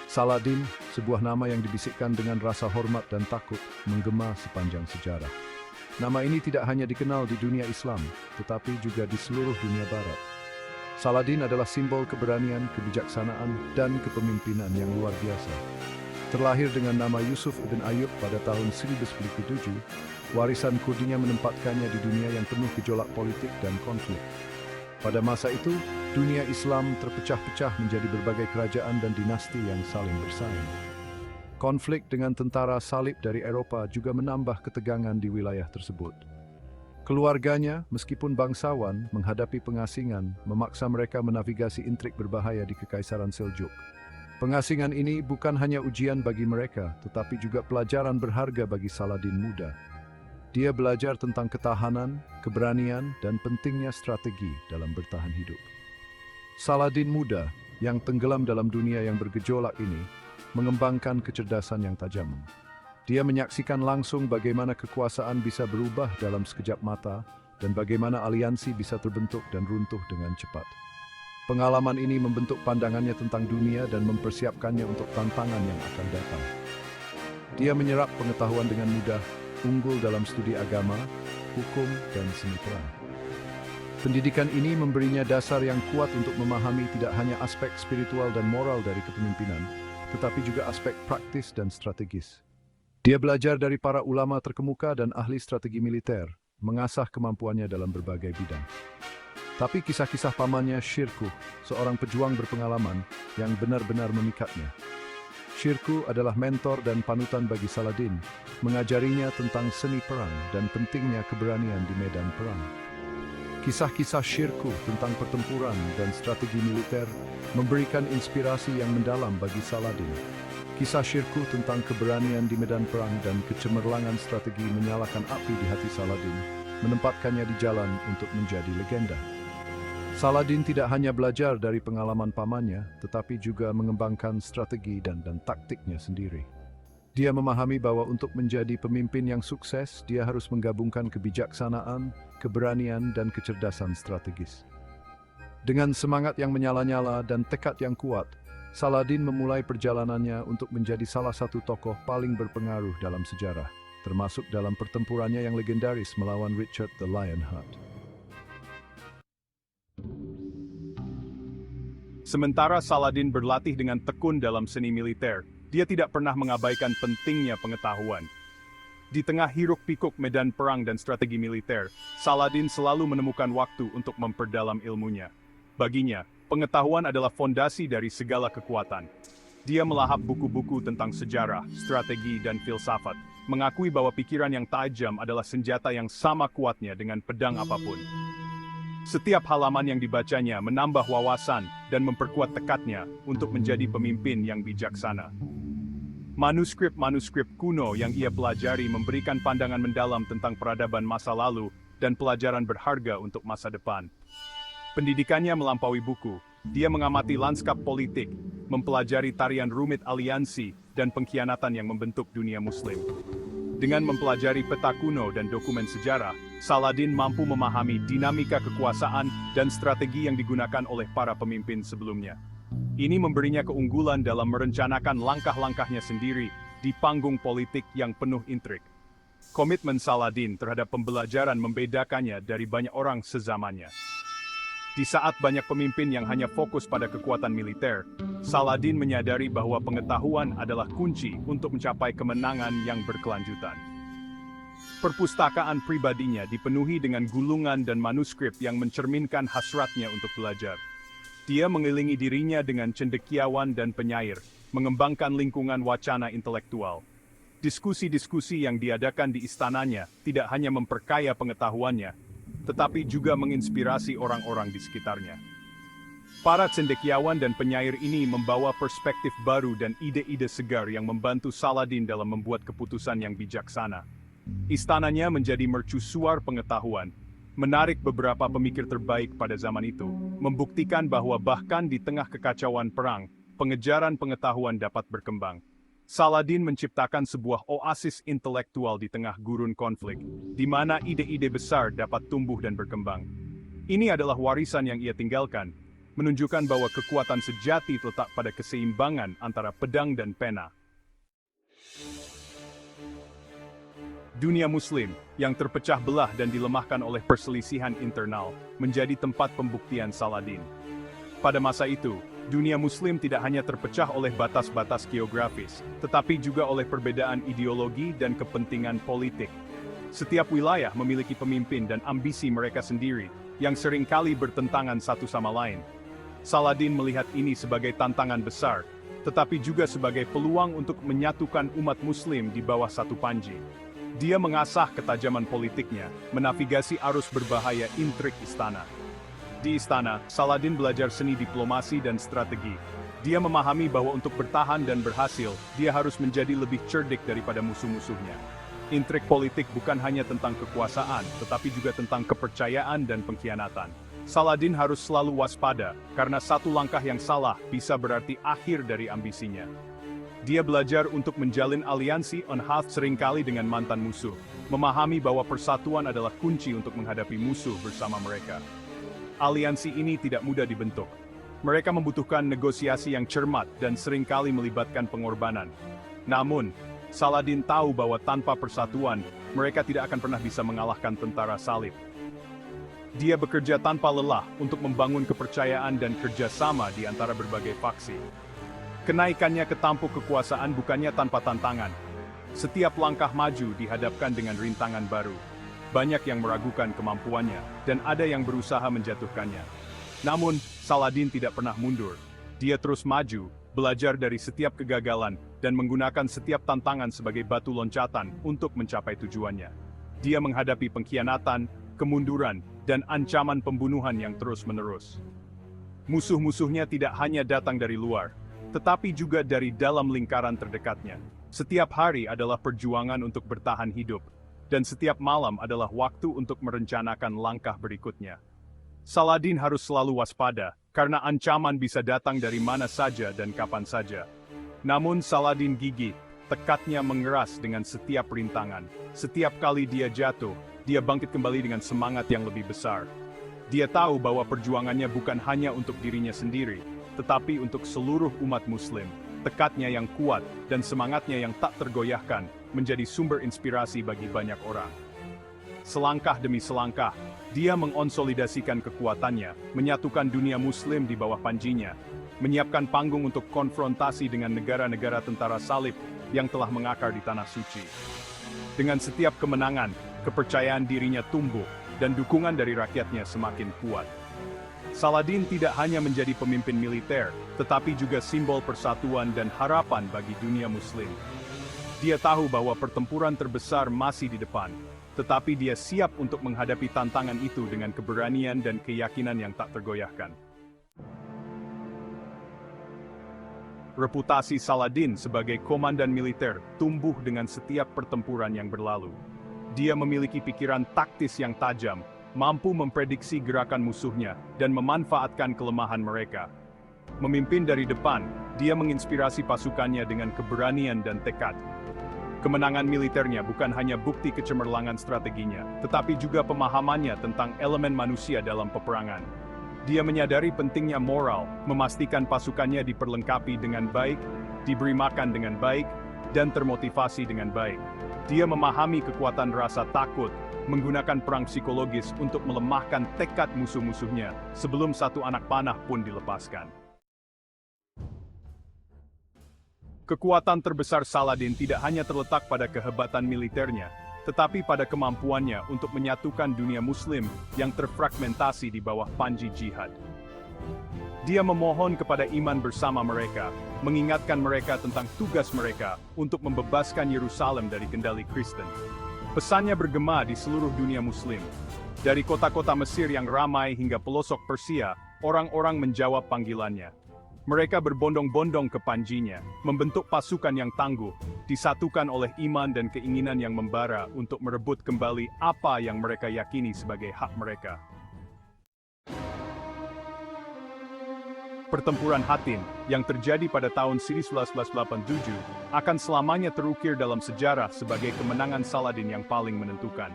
Saladin, sebuah nama yang dibisikkan dengan rasa hormat dan takut, menggema sepanjang sejarah. Nama ini tidak hanya dikenal di dunia Islam, tetapi juga di seluruh dunia Barat. Saladin adalah simbol keberanian, kebijaksanaan, dan kepemimpinan yang luar biasa. Terlahir dengan nama Yusuf ibn Ayyub pada tahun 1097, warisan Kurdinya menempatkannya di dunia yang penuh gejolak politik dan konflik. Pada masa itu, dunia Islam terpecah-pecah menjadi berbagai kerajaan dan dinasti yang saling bersaing. Konflik dengan tentara salib dari Eropa juga menambah ketegangan di wilayah tersebut. Keluarganya, meskipun bangsawan, menghadapi pengasingan, memaksa mereka menavigasi intrik berbahaya di Kekaisaran Seljuk. Pengasingan ini bukan hanya ujian bagi mereka, tetapi juga pelajaran berharga bagi Saladin muda. Dia belajar tentang ketahanan, keberanian, dan pentingnya strategi dalam bertahan hidup. Saladin muda, yang tenggelam dalam dunia yang bergejolak ini, mengembangkan kecerdasan yang tajam. Dia menyaksikan langsung bagaimana kekuasaan bisa berubah dalam sekejap mata, dan bagaimana aliansi bisa terbentuk dan runtuh dengan cepat. Pengalaman ini membentuk pandangannya tentang dunia dan mempersiapkannya untuk tantangan yang akan datang. Dia menyerap pengetahuan dengan mudah, unggul dalam studi agama, hukum, dan seni perang. Pendidikan ini memberinya dasar yang kuat untuk memahami tidak hanya aspek spiritual dan moral dari kepemimpinan, tetapi juga aspek praktis dan strategis. Dia belajar dari para ulama terkemuka dan ahli strategi militer, mengasah kemampuannya dalam berbagai bidang. Tapi kisah-kisah pamannya Shirkuh, seorang pejuang berpengalaman yang benar-benar memikatnya. Shirkuh adalah mentor dan panutan bagi Saladin, mengajarinya tentang seni perang dan pentingnya keberanian di medan perang. Kisah-kisah Shirkuh tentang pertempuran dan strategi militer memberikan inspirasi yang mendalam bagi Saladin. Kisah Shirkuh tentang keberanian di medan perang dan kecemerlangan strategi menyalakan api di hati Saladin, menempatkannya di jalan untuk menjadi legenda. Saladin tidak hanya belajar dari pengalaman pamannya, tetapi juga mengembangkan strategi dan taktiknya sendiri. Dia memahami bahwa untuk menjadi pemimpin yang sukses, dia harus menggabungkan kebijaksanaan, keberanian, dan kecerdasan strategis. Dengan semangat yang menyala-nyala dan tekad yang kuat, Saladin memulai perjalanannya untuk menjadi salah satu tokoh paling berpengaruh dalam sejarah, termasuk dalam pertempurannya yang legendaris melawan Richard the Lionheart. Sementara Saladin berlatih dengan tekun dalam seni militer, dia tidak pernah mengabaikan pentingnya pengetahuan. Di tengah hiruk-pikuk medan perang dan strategi militer, Saladin selalu menemukan waktu untuk memperdalam ilmunya. Baginya, pengetahuan adalah fondasi dari segala kekuatan. Dia melahap buku-buku tentang sejarah, strategi, dan filsafat, mengakui bahwa pikiran yang tajam adalah senjata yang sama kuatnya dengan pedang apapun. Setiap halaman yang dibacanya menambah wawasan dan memperkuat tekadnya untuk menjadi pemimpin yang bijaksana. Manuskrip-manuskrip kuno yang ia pelajari memberikan pandangan mendalam tentang peradaban masa lalu dan pelajaran berharga untuk masa depan. Pendidikannya melampaui buku, dia mengamati lanskap politik, mempelajari tarian rumit aliansi dan pengkhianatan yang membentuk dunia Muslim. Dengan mempelajari peta kuno dan dokumen sejarah, Saladin mampu memahami dinamika kekuasaan dan strategi yang digunakan oleh para pemimpin sebelumnya. Ini memberinya keunggulan dalam merencanakan langkah-langkahnya sendiri di panggung politik yang penuh intrik. Komitmen Saladin terhadap pembelajaran membedakannya dari banyak orang sezamannya. Di saat banyak pemimpin yang hanya fokus pada kekuatan militer, Saladin menyadari bahwa pengetahuan adalah kunci untuk mencapai kemenangan yang berkelanjutan. Perpustakaan pribadinya dipenuhi dengan gulungan dan manuskrip yang mencerminkan hasratnya untuk belajar. Dia mengelilingi dirinya dengan cendekiawan dan penyair, mengembangkan lingkungan wacana intelektual. Diskusi-diskusi yang diadakan di istananya tidak hanya memperkaya pengetahuannya, tetapi juga menginspirasi orang-orang di sekitarnya. Para cendekiawan dan penyair ini membawa perspektif baru dan ide-ide segar yang membantu Saladin dalam membuat keputusan yang bijaksana. Istananya menjadi mercusuar pengetahuan, menarik beberapa pemikir terbaik pada zaman itu, membuktikan bahwa bahkan di tengah kekacauan perang, pengejaran pengetahuan dapat berkembang. Saladin menciptakan sebuah oasis intelektual di tengah gurun konflik, di mana ide-ide besar dapat tumbuh dan berkembang. Ini adalah warisan yang ia tinggalkan, menunjukkan bahwa kekuatan sejati terletak pada keseimbangan antara pedang dan pena. Dunia Muslim, yang terpecah belah dan dilemahkan oleh perselisihan internal, menjadi tempat pembuktian Saladin. Pada masa itu, dunia Muslim tidak hanya terpecah oleh batas-batas geografis, tetapi juga oleh perbedaan ideologi dan kepentingan politik. Setiap wilayah memiliki pemimpin dan ambisi mereka sendiri, yang seringkali bertentangan satu sama lain. Saladin melihat ini sebagai tantangan besar, tetapi juga sebagai peluang untuk menyatukan umat Muslim di bawah satu panji. Dia mengasah ketajaman politiknya, menavigasi arus berbahaya intrik istana. Di istana, Saladin belajar seni diplomasi dan strategi. Dia memahami bahwa untuk bertahan dan berhasil, dia harus menjadi lebih cerdik daripada musuh-musuhnya. Intrik politik bukan hanya tentang kekuasaan, tetapi juga tentang kepercayaan dan pengkhianatan. Saladin harus selalu waspada, karena satu langkah yang salah bisa berarti akhir dari ambisinya. Dia belajar untuk menjalin aliansi on-half seringkali dengan mantan musuh, memahami bahwa persatuan adalah kunci untuk menghadapi musuh bersama mereka. Aliansi ini tidak mudah dibentuk. Mereka membutuhkan negosiasi yang cermat dan seringkali melibatkan pengorbanan. Namun, Saladin tahu bahwa tanpa persatuan, mereka tidak akan pernah bisa mengalahkan tentara salib. Dia bekerja tanpa lelah untuk membangun kepercayaan dan kerjasama di antara berbagai faksi. Kenaikannya ke tampuk kekuasaan bukannya tanpa tantangan. Setiap langkah maju dihadapkan dengan rintangan baru. Banyak yang meragukan kemampuannya, dan ada yang berusaha menjatuhkannya. Namun, Saladin tidak pernah mundur. Dia terus maju, belajar dari setiap kegagalan, dan menggunakan setiap tantangan sebagai batu loncatan untuk mencapai tujuannya. Dia menghadapi pengkhianatan, kemunduran, dan ancaman pembunuhan yang terus-menerus. Musuh-musuhnya tidak hanya datang dari luar, tetapi juga dari dalam lingkaran terdekatnya. Setiap hari adalah perjuangan untuk bertahan hidup, dan setiap malam adalah waktu untuk merencanakan langkah berikutnya. Saladin harus selalu waspada, karena ancaman bisa datang dari mana saja dan kapan saja. Namun Saladin gigih, tekadnya mengeras dengan setiap rintangan. Setiap kali dia jatuh, dia bangkit kembali dengan semangat yang lebih besar. Dia tahu bahwa perjuangannya bukan hanya untuk dirinya sendiri, tetapi untuk seluruh umat Muslim. Tekadnya yang kuat dan semangatnya yang tak tergoyahkan menjadi sumber inspirasi bagi banyak orang. Selangkah demi selangkah, dia mengonsolidasikan kekuatannya, menyatukan dunia Muslim di bawah panjinya, menyiapkan panggung untuk konfrontasi dengan negara-negara tentara salib yang telah mengakar di Tanah Suci. Dengan setiap kemenangan, kepercayaan dirinya tumbuh, dan dukungan dari rakyatnya semakin kuat. Saladin tidak hanya menjadi pemimpin militer, tetapi juga simbol persatuan dan harapan bagi dunia Muslim. Dia tahu bahwa pertempuran terbesar masih di depan, tetapi dia siap untuk menghadapi tantangan itu dengan keberanian dan keyakinan yang tak tergoyahkan. Reputasi Saladin sebagai komandan militer tumbuh dengan setiap pertempuran yang berlalu. Dia memiliki pikiran taktis yang tajam, mampu memprediksi gerakan musuhnya, dan memanfaatkan kelemahan mereka. Memimpin dari depan, dia menginspirasi pasukannya dengan keberanian dan tekad. Kemenangan militernya bukan hanya bukti kecemerlangan strateginya, tetapi juga pemahamannya tentang elemen manusia dalam peperangan. Dia menyadari pentingnya moral, memastikan pasukannya diperlengkapi dengan baik, diberi makan dengan baik, dan termotivasi dengan baik. Dia memahami kekuatan rasa takut, menggunakan perang psikologis untuk melemahkan tekad musuh-musuhnya sebelum satu anak panah pun dilepaskan. Kekuatan terbesar Saladin tidak hanya terletak pada kehebatan militernya, tetapi pada kemampuannya untuk menyatukan dunia Muslim yang terfragmentasi di bawah panji jihad. Dia memohon kepada iman bersama mereka, mengingatkan mereka tentang tugas mereka untuk membebaskan Yerusalem dari kendali Kristen. Pesannya bergema di seluruh dunia Muslim. Dari kota-kota Mesir yang ramai hingga pelosok Persia, orang-orang menjawab panggilannya. Mereka berbondong-bondong ke panjinya, membentuk pasukan yang tangguh, disatukan oleh iman dan keinginan yang membara untuk merebut kembali apa yang mereka yakini sebagai hak mereka. Pertempuran Hattin, yang terjadi pada tahun 1187, akan selamanya terukir dalam sejarah sebagai kemenangan Saladin yang paling menentukan.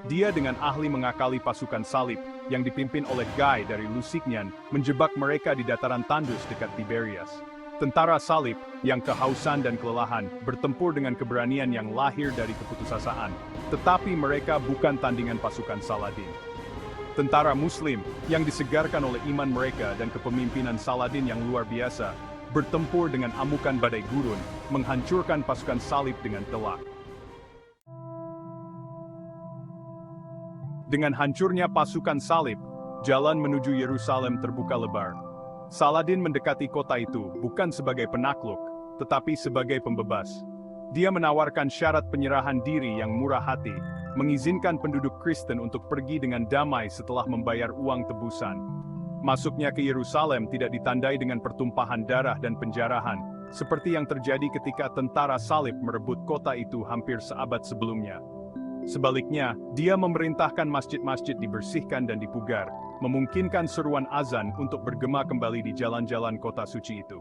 Dia dengan ahli mengakali pasukan salib yang dipimpin oleh Guy dari Lusignan menjebak mereka di dataran tandus dekat Tiberias. Tentara salib yang kehausan dan kelelahan bertempur dengan keberanian yang lahir dari keputusasaan, tetapi mereka bukan tandingan pasukan Saladin. Tentara Muslim yang disegarkan oleh iman mereka dan kepemimpinan Saladin yang luar biasa, bertempur dengan amukan badai gurun, menghancurkan pasukan salib dengan telak. Dengan hancurnya pasukan salib, jalan menuju Yerusalem terbuka lebar. Saladin mendekati kota itu bukan sebagai penakluk, tetapi sebagai pembebas. Dia menawarkan syarat penyerahan diri yang murah hati, mengizinkan penduduk Kristen untuk pergi dengan damai setelah membayar uang tebusan. Masuknya ke Yerusalem tidak ditandai dengan pertumpahan darah dan penjarahan, seperti yang terjadi ketika tentara salib merebut kota itu hampir seabad sebelumnya. Sebaliknya, dia memerintahkan masjid-masjid dibersihkan dan dipugar, memungkinkan seruan azan untuk bergema kembali di jalan-jalan kota suci itu.